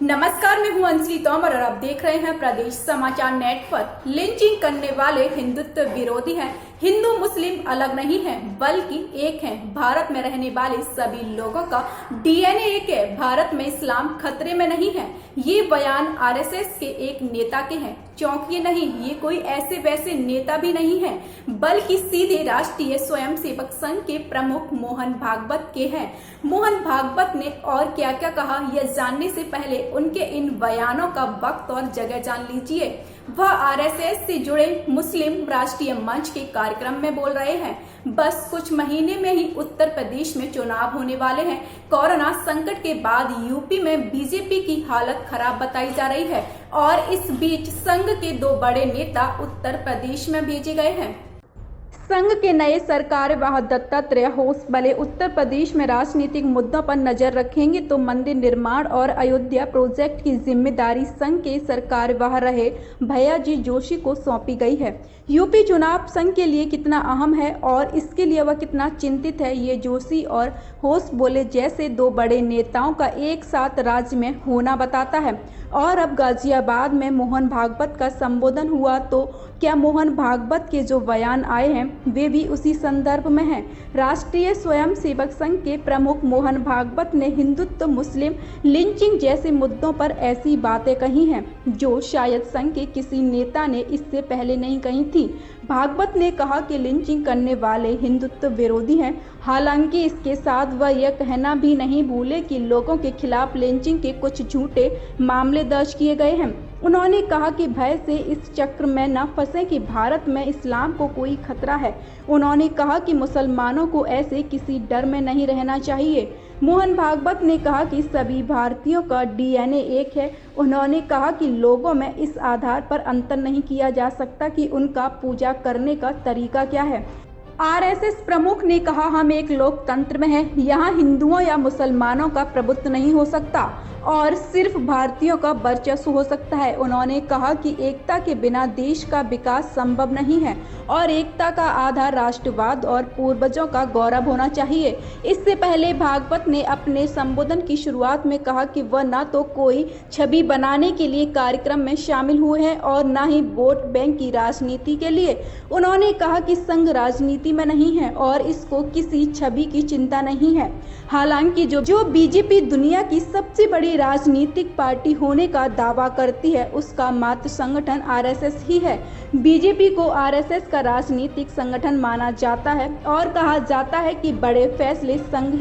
नमस्कार, मैं हूं अंजलि तोमर और आप देख रहे हैं प्रदेश समाचार नेटवर्क। लिंचिंग करने वाले हिंदुत्व विरोधी हैं। हिंदू मुस्लिम अलग नहीं है बल्कि एक हैं। भारत में रहने वाले सभी लोगों का डीएनए एक है। भारत में इस्लाम खतरे में नहीं है। ये बयान आरएसएस के एक नेता के हैं। चौंकिए नहीं, ये कोई ऐसे वैसे नेता भी नहीं है बल्कि सीधे राष्ट्रीय स्वयंसेवक संघ के प्रमुख मोहन भागवत के हैं। मोहन भागवत ने और क्या क्या कहा, यह जानने से पहले उनके इन बयानों का वक्त और जगह जान लीजिए। वह आरएसएस से जुड़े मुस्लिम राष्ट्रीय मंच के कार्यक्रम में बोल रहे हैं। बस कुछ महीने में ही उत्तर प्रदेश में चुनाव होने वाले हैं। कोरोना संकट के बाद यूपी में बीजेपी की हालत खराब बताई जा रही है और इस बीच संघ के दो बड़े नेता उत्तर प्रदेश में भेजे गए हैं। संघ के नए सरकारवाह दत्तात्रेय होसबले उत्तर प्रदेश में राजनीतिक मुद्दों पर नजर रखेंगे तो मंदिर निर्माण और अयोध्या प्रोजेक्ट की जिम्मेदारी संघ के सरकारवाह रहे भैयाजी जोशी को सौंपी गई है। यूपी चुनाव संघ के लिए कितना अहम है और इसके लिए वह कितना चिंतित है, ये जोशी और होसबले जैसे दो बड़े नेताओं का एक साथ राज्य में होना बताता है। और अब गाजियाबाद में मोहन भागवत का संबोधन हुआ तो क्या मोहन भागवत के जो बयान आए हैं वे भी उसी संदर्भ में हैं। राष्ट्रीय स्वयंसेवक संघ के प्रमुख मोहन भागवत ने हिंदुत्व, मुस्लिम, लिंचिंग जैसे मुद्दों पर ऐसी बातें कही हैं जो शायद संघ के किसी नेता ने इससे पहले नहीं कही थी। भागवत ने कहा कि लिंचिंग करने वाले हिंदुत्व विरोधी हैं। हालांकि इसके साथ वह यह कहना भी नहीं भूले कि लोगों के खिलाफ लिंचिंग के कुछ झूठे मामले दर्ज किए गए हैं। उन्होंने कहा कि भय से इस चक्र में न फंसे कि भारत में इस्लाम को कोई खतरा है। उन्होंने कहा कि मुसलमानों को ऐसे किसी डर में नहीं रहना चाहिए। मोहन भागवत ने कहा कि सभी भारतीयों का डीएनए एक है। उन्होंने कहा कि लोगों में इस आधार पर अंतर नहीं किया जा सकता कि उनका पूजा करने का तरीका क्या है। आरएसएस प्रमुख ने कहा, हम एक लोकतंत्र में हैं, यहाँ हिंदुओं या मुसलमानों का प्रभुत्व नहीं हो सकता और सिर्फ भारतीयों का वर्चस्व हो सकता है। उन्होंने कहा कि एकता के बिना देश का विकास संभव नहीं है और एकता का आधार राष्ट्रवाद और पूर्वजों का गौरव होना चाहिए। इससे पहले भागवत ने अपने संबोधन की शुरुआत में कहा कि वह न तो कोई छवि बनाने के लिए कार्यक्रम में शामिल हुए हैं और न ही वोट बैंक की राजनीति के लिए। उन्होंने कहा कि संघ राजनीति में नहीं है और इसको किसी छवि की चिंता नहीं है। हालांकि जो बीजेपी दुनिया की सबसे बड़ी राजनीतिक पार्टी होने का दावा करती है उसका मात्र संगठन आरएसएस ही है। बीजेपी को आरएसएस का राजनीतिक संगठन माना जाता है और कहा जाता है कि बड़े फैसले संघ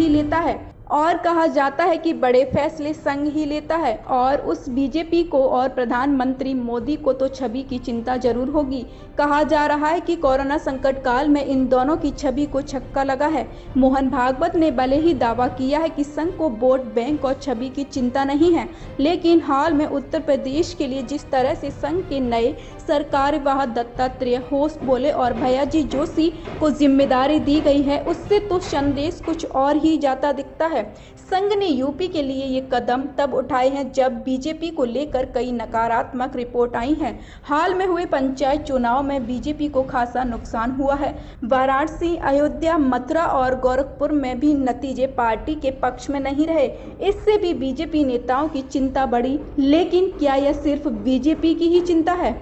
ही लेता है और उस बीजेपी को और प्रधानमंत्री मोदी को तो छवि की चिंता जरूर होगी। कहा जा रहा है कि कोरोना संकट काल में इन दोनों की छवि को छक्का लगा है। मोहन भागवत ने भले ही दावा किया है कि संघ को वोट बैंक और छवि की चिंता नहीं है, लेकिन हाल में उत्तर प्रदेश के लिए जिस तरह से संघ के नए सरकारवाह दत्तात्रेय होसबले और भैयाजी जोशी को जिम्मेदारी दी गई है उससे तो संदेश कुछ और ही जाता दिखता है। संघ ने यूपी के लिए ये कदम तब उठाए हैं जब बीजेपी को लेकर कई नकारात्मक रिपोर्ट आई हैं। हाल में हुए पंचायत चुनाव में बीजेपी को खासा नुकसान हुआ है। वाराणसी, अयोध्या, मथुरा और गोरखपुर में भी नतीजे पार्टी के पक्ष में नहीं रहे। इससे भी बीजेपी नेताओं की चिंता बढ़ी। लेकिन क्या यह सिर्फ बीजेपी की ही चिंता है?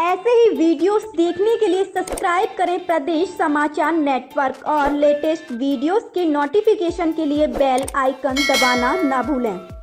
ऐसे ही वीडियोस देखने के लिए सब्सक्राइब करें प्रदेश समाचार नेटवर्क और लेटेस्ट वीडियोस के नोटिफिकेशन के लिए बेल आइकन दबाना ना भूलें।